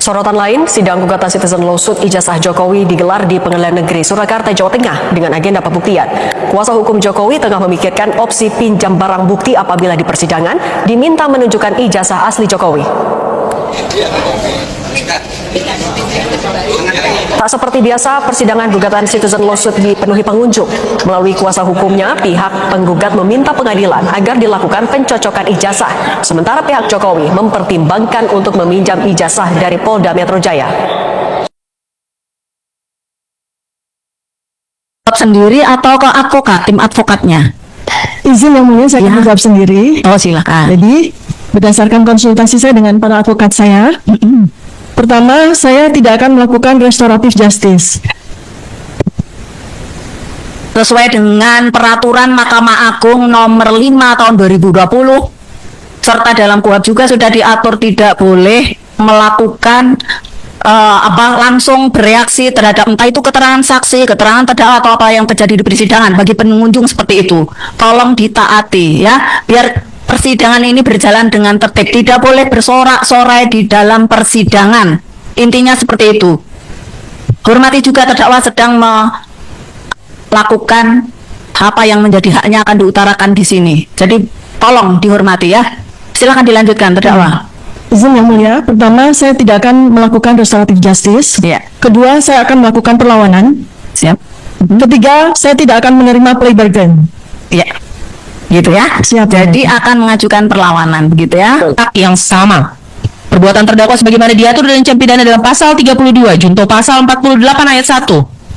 Sorotan lain, sidang gugatan citizen lawsuit ijazah Jokowi digelar di Pengadilan Negeri Surakarta, Jawa Tengah dengan agenda pembuktian. Kuasa hukum Jokowi tengah memikirkan opsi pinjam barang bukti apabila di persidangan diminta menunjukkan ijazah asli Jokowi. Tak seperti biasa, persidangan gugatan citizen lawsuit dipenuhi pengunjung. Melalui kuasa hukumnya, pihak penggugat meminta pengadilan agar dilakukan pencocokan ijazah, sementara pihak Jokowi mempertimbangkan untuk meminjam ijazah dari Polda Metro Jaya. Sendiri atau ke advokat, tim advokatnya? Izin yang mulia, saya akan jawab sendiri. Oh, silakan. Jadi, berdasarkan konsultasi saya dengan para advokat saya, pertama, saya tidak akan melakukan restoratif justice. Sesuai dengan peraturan Mahkamah Agung nomor 5 tahun 2020, serta dalam KUHP juga sudah diatur tidak boleh melakukan langsung bereaksi terhadap entah itu keterangan saksi, keterangan terdakwa atau apa yang terjadi di persidangan. Bagi pengunjung seperti itu, tolong ditaati ya, biar persidangan ini berjalan dengan tertib. Tidak boleh bersorak-sorai di dalam persidangan. Intinya seperti itu. Hormati juga terdakwa sedang melakukan apa yang menjadi haknya akan diutarakan di sini. Jadi tolong dihormati ya. Silakan dilanjutkan terdakwa. Izin yang mulia, pertama, saya tidak akan melakukan restoratif justice. Ya. Kedua, saya akan melakukan perlawanan. Siap. Ketiga, saya tidak akan menerima plea bargain. Ya. Gitu ya. Siap. Jadi akan mengajukan perlawanan, begitu ya. Yang sama. Perbuatan terdakwa sebagaimana diatur dalam Ancam Pidana dalam pasal 32 junto pasal 48 ayat 1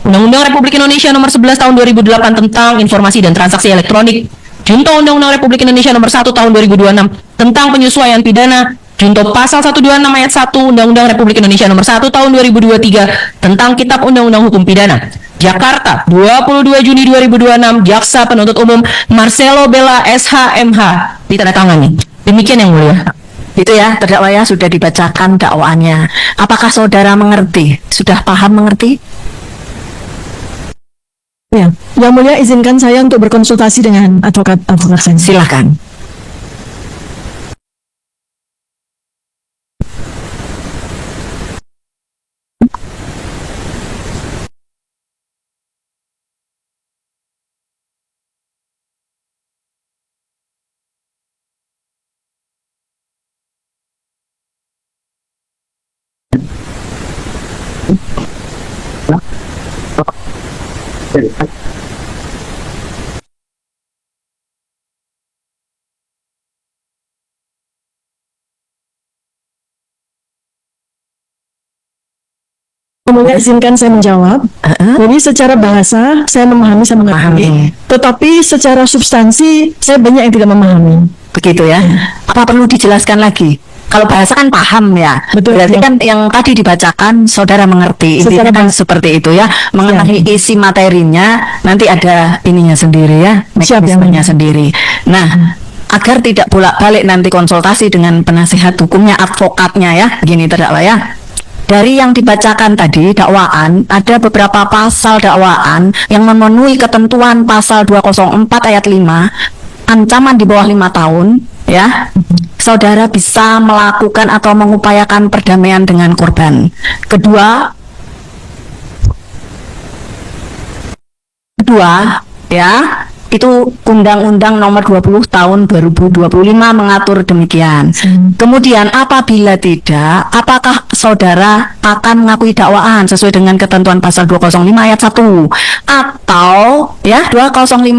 Undang-Undang Republik Indonesia nomor 11 tahun 2008 tentang informasi dan transaksi elektronik, junto Undang-Undang Republik Indonesia nomor 1 tahun 2026 tentang penyesuaian pidana, junto pasal 126 ayat 1 Undang-Undang Republik Indonesia nomor 1 tahun 2023 tentang Kitab Undang-Undang Hukum Pidana. Jakarta, 22 Juni 2026, Jaksa Penuntut Umum Marcelo Bella SH.MH, ditandatangani. Demikian yang mulia. Itu ya, terdakwa ya, sudah dibacakan dakwaannya. Apakah saudara mengerti? Sudah paham mengerti? Ya, yang mulia izinkan saya untuk berkonsultasi dengan advokat saya. Silakan. Yang mulia izinkan saya menjawab. Jadi secara bahasa saya memahami, saya mengerti. Tetapi secara substansi saya banyak yang tidak memahami. Begitu ya. Apa perlu dijelaskan lagi? Kalau bahasa kan paham ya. Betul. Berarti Ya. kan yang tadi dibacakan saudara mengerti. Intinya kan seperti itu ya. Mengenai isi materinya nanti ada ininya sendiri ya. Mekanismenya sendiri. Nah, agar tidak bolak-balik nanti konsultasi dengan penasihat hukumnya, advokatnya ya. Begini terdakwa ya. Dari yang dibacakan tadi dakwaan, ada beberapa pasal dakwaan yang memenuhi ketentuan pasal 204 ayat 5, ancaman di bawah 5 tahun, ya. Saudara bisa melakukan atau mengupayakan perdamaian dengan korban. Kedua, ya, itu Undang-Undang nomor 20 tahun 2025 mengatur demikian. Kemudian apabila tidak, apakah saudara akan mengakui dakwaan sesuai dengan ketentuan pasal 205 ayat 1 atau ya 206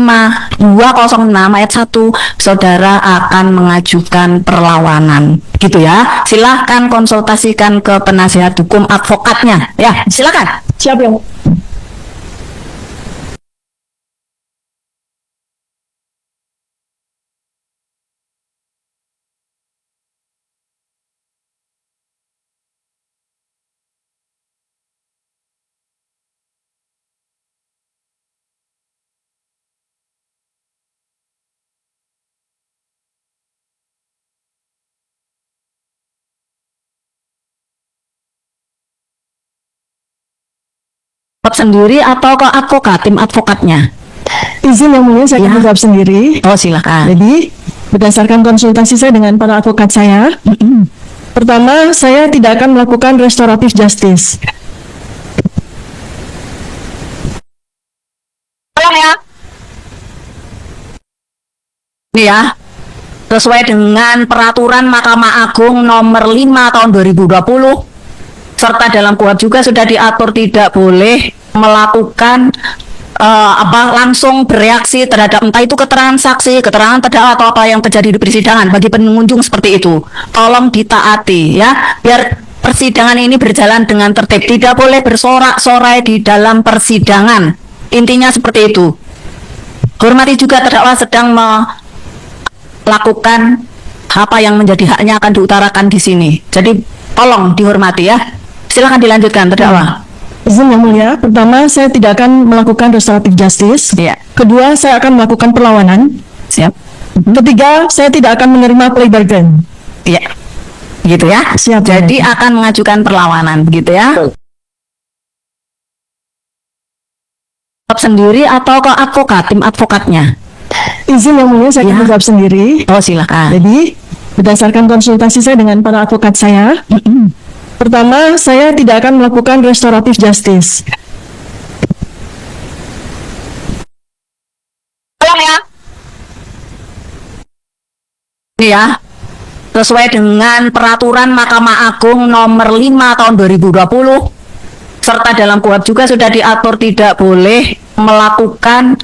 ayat 1 saudara akan mengajukan perlawanan. Gitu ya. Silahkan konsultasikan ke penasihat hukum advokatnya. Ya, silakan. Siap yang Sendiri atau ke advokat, tim advokatnya? izin yang mulia, saya akan jawab sendiri. Oh, silakan. Jadi berdasarkan konsultasi saya dengan para advokat saya, Pertama, saya tidak akan melakukan restoratif justice. Ini ya, sesuai dengan peraturan Mahkamah Agung nomor 5 tahun 2020, serta dalam KUHP juga sudah diatur tidak boleh melakukan langsung bereaksi terhadap entah itu keterangan saksi, keterangan terdakwa atau apa yang terjadi di persidangan bagi pengunjung seperti itu. Tolong ditaati ya, biar persidangan ini berjalan dengan tertib. Tidak boleh bersorak-sorai di dalam persidangan. Intinya seperti itu. Hormati juga terdakwa sedang melakukan apa yang menjadi haknya akan diutarakan di sini. Jadi tolong dihormati ya. Silakan dilanjutkan terdakwa. Izin Yang Mulia, pertama saya tidak akan melakukan restoratif justice. Iya. Kedua, saya akan melakukan perlawanan. Siap. Ketiga, saya tidak akan menerima plea bargain. Iya. Gitu ya. Siap. Jadi akan mengajukan perlawanan begitu ya. Sendiri atau ke advokat, tim advokatnya? Izin Yang Mulia, saya akan Ya. menjawab sendiri. Oh silakan. Jadi, berdasarkan konsultasi saya dengan para advokat saya, pertama, saya tidak akan melakukan restoratif justice. Ini ya, sesuai dengan peraturan Mahkamah Agung nomor 5 tahun 2020, serta dalam KUHP juga sudah diatur tidak boleh melakukan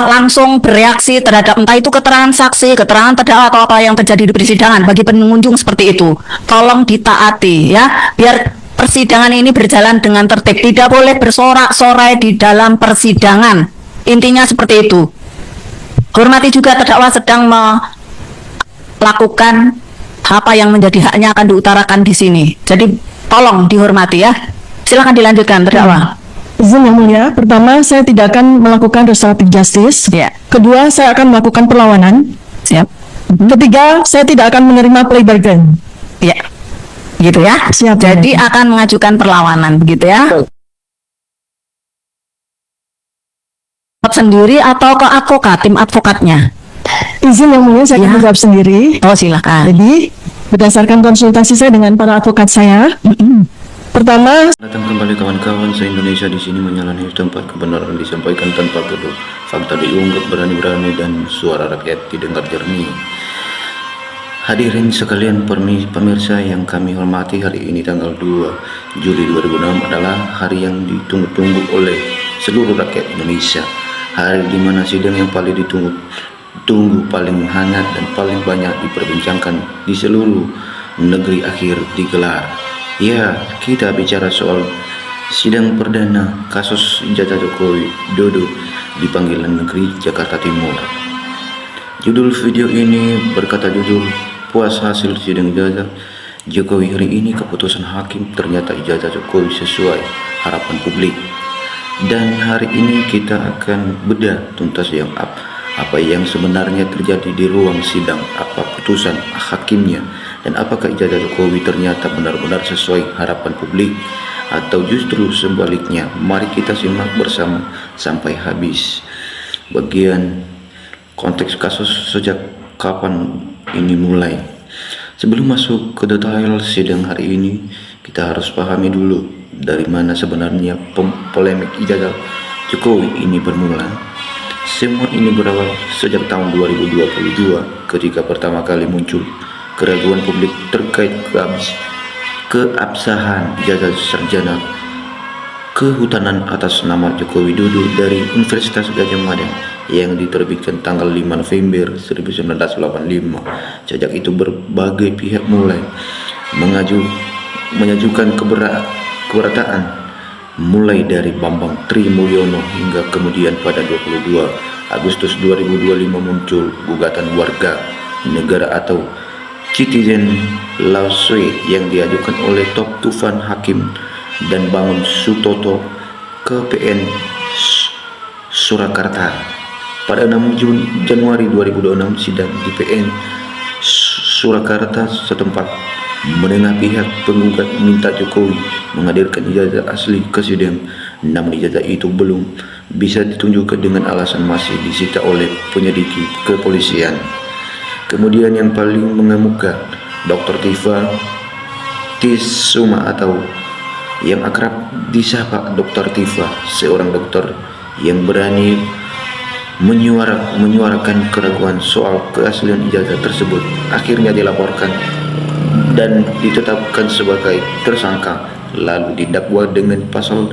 langsung bereaksi terhadap entah itu keterangan saksi, keterangan terdakwa atau apa yang terjadi di persidangan bagi pengunjung seperti itu. Tolong ditaati ya, biar persidangan ini berjalan dengan tertib. Tidak boleh bersorak-sorai di dalam persidangan. Intinya seperti itu. Hormati juga terdakwa sedang melakukan apa yang menjadi haknya akan diutarakan di sini. Jadi tolong dihormati ya. Silakan dilanjutkan terdakwa. Izin Yang Mulia, pertama, saya tidak akan melakukan restoratif justice. Ya. Kedua, saya akan melakukan perlawanan. Siap. Ketiga, saya tidak akan menerima plea bargain. Ya. Gitu ya. Siap. Jadi akan mengajukan perlawanan begitu ya. Sendiri atau ke advokat, tim advokatnya? Izin Yang Mulia, saya akan Ya. menjawab sendiri. Oh silakan. Jadi, berdasarkan konsultasi saya dengan para advokat saya, pertama, Datang kembali kawan-kawan se-Indonesia di sini menjalani tempat kebenaran disampaikan tanpa kedua, fakta diungkap berani-berani dan suara rakyat didengar jernih. Hadirin sekalian pemirsa yang kami hormati, hari ini tanggal 2 Juli 2006 adalah hari yang ditunggu-tunggu oleh seluruh rakyat Indonesia. Hari di mana sidang yang paling ditunggu, paling hangat dan paling banyak diperbincangkan di seluruh negeri akhir digelar. Ya, kita bicara soal sidang perdana kasus Ijazah Jokowi Dodo di Pengadilan Negeri Jakarta Timur. Judul video ini berkata judul "Puas hasil sidang ijazah Jokowi hari ini, keputusan hakim ternyata ijazah Jokowi sesuai harapan publik." Dan hari ini kita akan bedah tuntas apa yang sebenarnya terjadi di ruang sidang, apa putusan hakimnya, dan apakah ijazah Jokowi ternyata benar-benar sesuai harapan publik atau justru sebaliknya. Mari kita simak bersama sampai habis. Bagian konteks kasus sejak kapan ini mulai. Sebelum masuk ke detail sidang hari ini, kita harus pahami dulu dari mana sebenarnya polemik ijazah Jokowi ini bermula. Semua ini berawal sejak tahun 2022 ketika pertama kali muncul keraguan publik terkait keabsahan ijazah sarjana kehutanan atas nama Joko Widodo dari Universitas Gadjah Mada yang diterbitkan tanggal 5 November 1985. Sejak itu berbagai pihak mulai mengajukan keberatan, mulai dari Bambang Trimulyono hingga kemudian pada 22 Agustus 2025 muncul gugatan warga negara atau citizen lawsuit yang diajukan oleh Top Tufan Hakim dan Bangun Sutoto ke PN Surakarta. Pada 6 Januari 2026 sidang di PN Surakarta setempat mendengar pihak penggugat minta Jokowi menghadirkan ijazah asli ke sidang, namun ijazah itu belum bisa ditunjukkan dengan alasan masih disita oleh penyidik kepolisian. Kemudian yang paling mengemuka, Dr. Tifa Tisuma atau yang akrab disapa Dr. Tifa, seorang dokter yang berani menyuarakan keraguan soal keaslian ijazah tersebut, akhirnya dilaporkan dan ditetapkan sebagai tersangka, lalu didakwa dengan pasal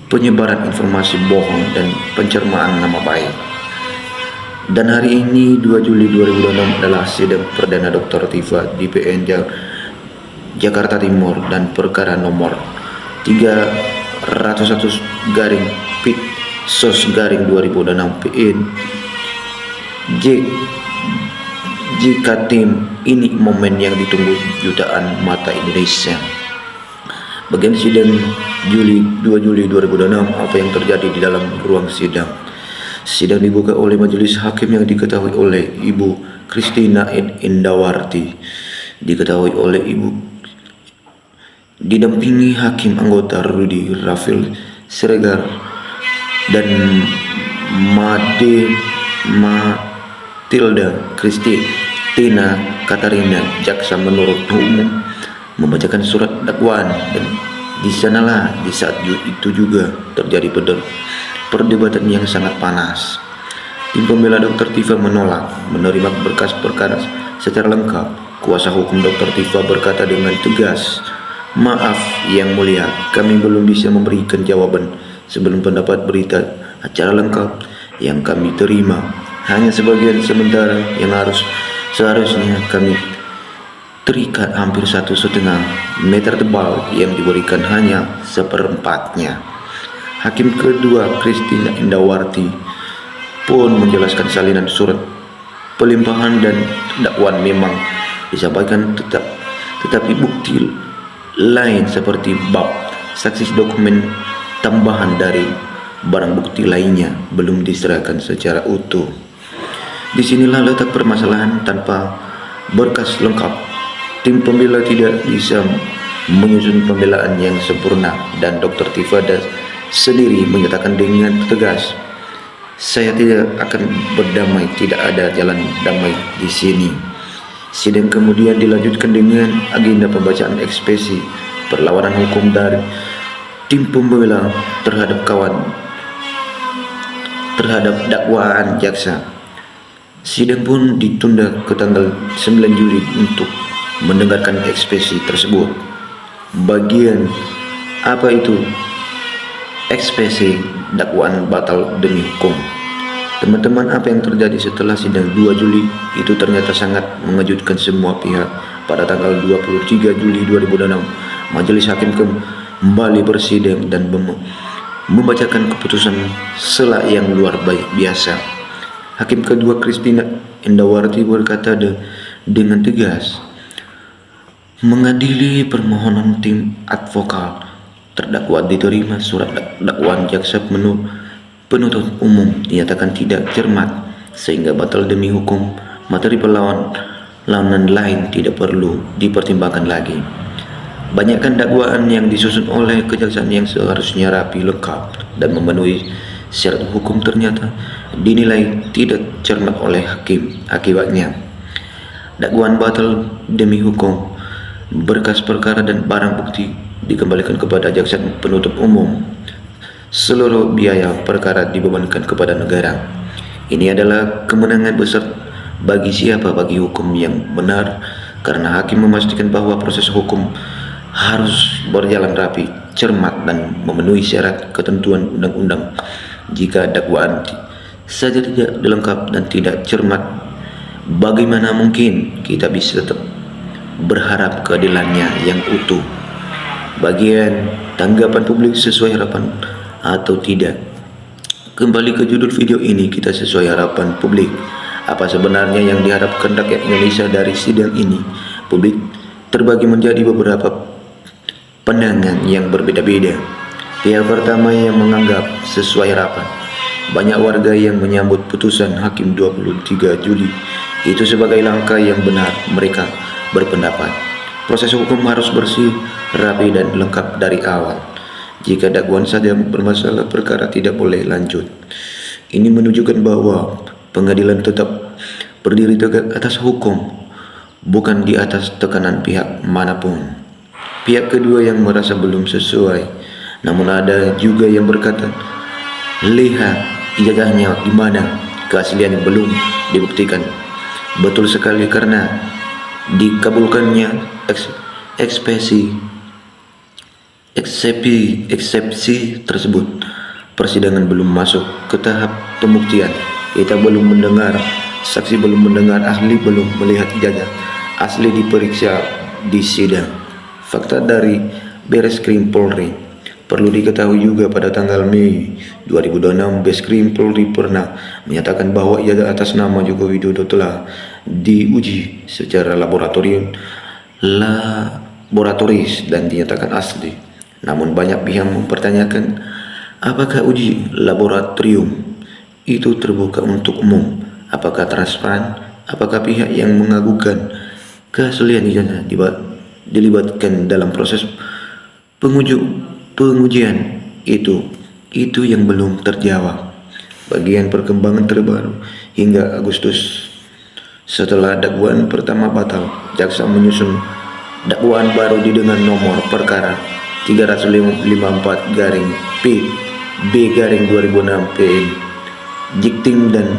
penyebaran informasi bohong dan pencemaran nama baik. Dan hari ini 2 Juli 2006 adalah sidang perdana Dr. Tifa di PN Jakarta Timur dan perkara nomor 301 garing Pit Sos garing 2006 PN jika tim ini momen yang ditunggu jutaan mata Indonesia. Bagian sidang 2 Juli 2006, apa yang terjadi di dalam ruang sidang. Sidang dibuka oleh majelis hakim yang diketahui oleh Ibu Christina Indawarti, diketahui oleh Ibu didampingi hakim anggota Rudy Rafael Siregar dan Matilda Kristina Katarina. Jaksa menurut umum membacakan surat dakwaan, dan di sanalah di saat itu juga terjadi perdebatan yang sangat panas. Tim pembela Dr. Tifa menolak menerima berkas perkara secara lengkap. Kuasa hukum Dr. Tifa berkata dengan tegas, "Maaf Yang Mulia, kami belum bisa memberikan jawaban sebelum pendapat berita acara lengkap yang kami terima. Hanya sebagian sementara yang seharusnya kami terikat hampir 1,5 meter tebal yang diberikan hanya seperempatnya." Hakim kedua Christina Indawarti pun menjelaskan salinan surat pelimpahan dan dakwaan memang disampaikan, tetapi bukti lain seperti bab, saksi, dokumen tambahan dari barang bukti lainnya belum diserahkan secara utuh. Disinilah letak permasalahan. Tanpa berkas lengkap, tim pembela tidak bisa menyusun pembelaan yang sempurna, dan Dr. Tifa sendiri menyatakan dengan tegas, "Saya tidak akan berdamai, tidak ada jalan damai di sini." Sidang kemudian dilanjutkan dengan agenda pembacaan ekspresi perlawanan hukum dari tim pembela terhadap dakwaan jaksa. Sidang pun ditunda ke tanggal 9 Juli untuk mendengarkan ekspresi tersebut. Bagian apa itu ekspresi dakwaan batal demi hukum? Teman-teman, apa yang terjadi setelah sidang 2 Juli itu ternyata sangat mengejutkan semua pihak. Pada tanggal 23 Juli 2006, majelis hakim kembali bersidang dan membacakan keputusan sela yang luar biasa. Hakim kedua Christina Indawarti berkata dengan tegas, mengadili permohonan tim advokat terdakwa diterima surat dakwaan jaksa penuntut umum dinyatakan tidak cermat sehingga batal demi hukum. Materi perlawanan lain tidak perlu dipertimbangkan lagi. Banyakkan dakwaan yang disusun oleh kejaksaan yang seharusnya rapi, lengkap, dan memenuhi syarat hukum ternyata dinilai tidak cermat oleh hakim. Akibatnya dakwaan batal demi hukum, berkas perkara dan barang bukti dikembalikan kepada jaksa penuntut umum. Seluruh biaya perkara dibebankan kepada negara. Ini adalah kemenangan besar bagi siapa? Bagi hukum yang benar, karena hakim memastikan bahwa proses hukum harus berjalan rapi, cermat, dan memenuhi syarat ketentuan undang-undang. Jika dakwaan saja tidak lengkap dan tidak cermat, bagaimana mungkin kita bisa tetap berharap keadilannya yang utuh? Bagian tanggapan publik sesuai harapan atau tidak? Kembali ke judul video ini, kita sesuai harapan publik. Apa sebenarnya yang diharapkan rakyat Indonesia dari sidang ini? Publik terbagi menjadi beberapa pandangan yang berbeda-beda. Pihak pertama yang menganggap sesuai harapan. Banyak warga yang menyambut putusan hakim 23 Juli itu sebagai langkah yang benar. Mereka berpendapat proses hukum harus bersih, rapi, dan lengkap dari awal. Jika dakwaan saja bermasalah, perkara tidak boleh lanjut. Ini menunjukkan bahwa pengadilan tetap berdiri tegak atas hukum, bukan di atas tekanan pihak manapun. Pihak kedua yang merasa belum sesuai, namun ada juga yang berkata, lihat ijazahnya di mana, keasliannya belum dibuktikan. Betul sekali, karena dikabulkannya eksepsi tersebut, persidangan belum masuk ke tahap pembuktian. Kita belum mendengar saksi, belum mendengar ahli, belum melihat ijazah asli diperiksa di sidang. Fakta dari Bareskrim Polri. Perlu diketahui juga pada tanggal Mei 2026, Bareskrim Polri pernah menyatakan bahwa ijazah atas nama Joko Widodo telah diuji secara laboratoris dan dinyatakan asli. Namun banyak pihak mempertanyakan apakah uji laboratorium itu terbuka untuk umum, apakah transparan, apakah pihak yang mengagukan keaslian ijazah dilibatkan dalam proses pengujian itu yang belum terjawab. Bagian perkembangan terbaru hingga Agustus setelah dakwaan pertama batal, jaksa menyusun dakwaan baru dengan nomor perkara 354-P/B/2006 PN Jikting dan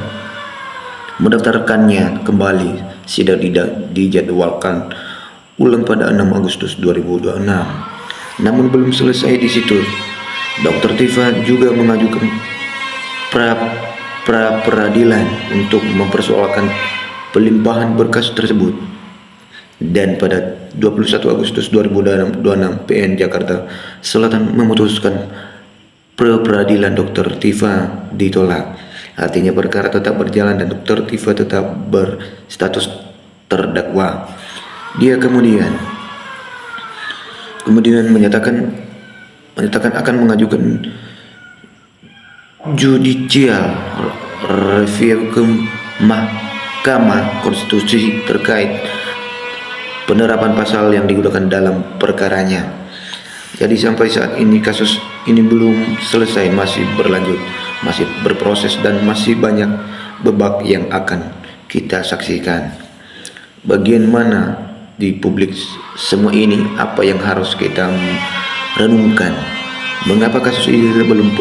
mendaftarkannya kembali. Sidang dijadwalkan ulang pada 6 Agustus 2026. Namun belum selesai di situ. Dr. Tifa juga mengajukan pra-peradilan untuk mempersoalkan pelimpahan berkas tersebut. Dan pada 21 Agustus 2026 PN Jakarta Selatan memutuskan pra-peradilan Dr. Tifa ditolak. Artinya perkara tetap berjalan dan Dr. Tifa tetap berstatus terdakwa. Dia kemudian menyatakan akan mengajukan judicial review ke Mahkamah Konstitusi terkait penerapan pasal yang digunakan dalam perkaranya. Jadi sampai saat ini kasus ini belum selesai, masih berlanjut, masih berproses, dan masih banyak babak yang akan kita saksikan. Bagian mana di publik semua ini, apa yang harus kita renungkan? Mengapa kasus ini belum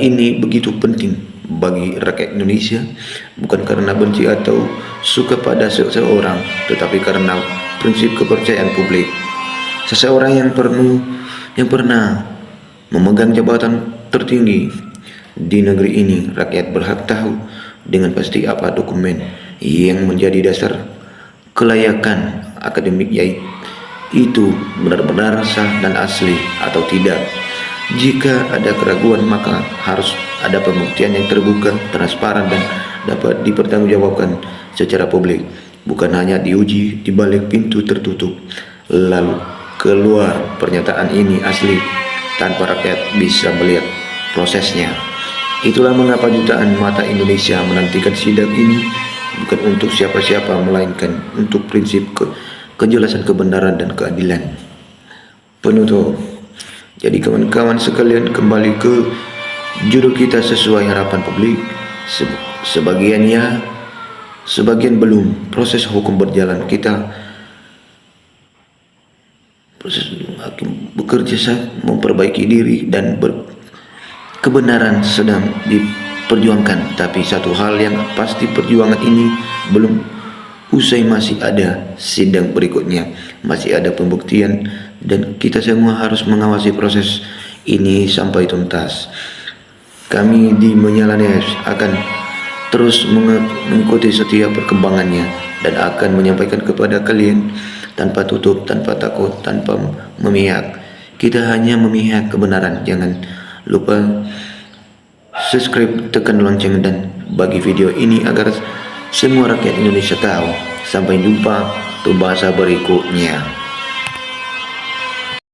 ini begitu penting bagi rakyat Indonesia? Bukan karena benci atau suka pada seseorang, tetapi karena prinsip kepercayaan publik. Seseorang yang pernah memegang jabatan tertinggi di negeri ini, rakyat berhak tahu dengan pasti apa dokumen yang menjadi dasar kelayakan akademik itu benar-benar sah dan asli atau tidak. Jika ada keraguan, maka harus ada pembuktian yang terbuka, transparan, dan dapat dipertanggungjawabkan secara publik, bukan hanya diuji di balik pintu tertutup lalu keluar pernyataan ini asli tanpa rakyat bisa melihat prosesnya. Itulah mengapa jutaan mata Indonesia menantikan sidang ini, bukan untuk siapa-siapa, melainkan untuk prinsip kejelasan, kebenaran, dan keadilan. Penutup. Jadi kawan-kawan sekalian, kembali ke judul kita sesuai harapan publik. Sebagian ya, sebagian belum. Proses hukum berjalan, kita proses hakim bekerja memperbaiki diri, dan kebenaran sedang diperjuangkan. Tapi satu hal yang pasti, perjuangan ini belum usai, masih ada sidang berikutnya, masih ada pembuktian, dan kita semua harus mengawasi proses ini sampai tuntas. Kami di Menyala News akan terus mengikuti setiap perkembangannya dan akan menyampaikan kepada kalian tanpa tutup, tanpa takut, tanpa memihak. Kita hanya memihak kebenaran. Jangan lupa subscribe, tekan lonceng, dan bagi video ini agar semua rakyat Indonesia tahu. Sampai jumpa untuk bahasa berikutnya.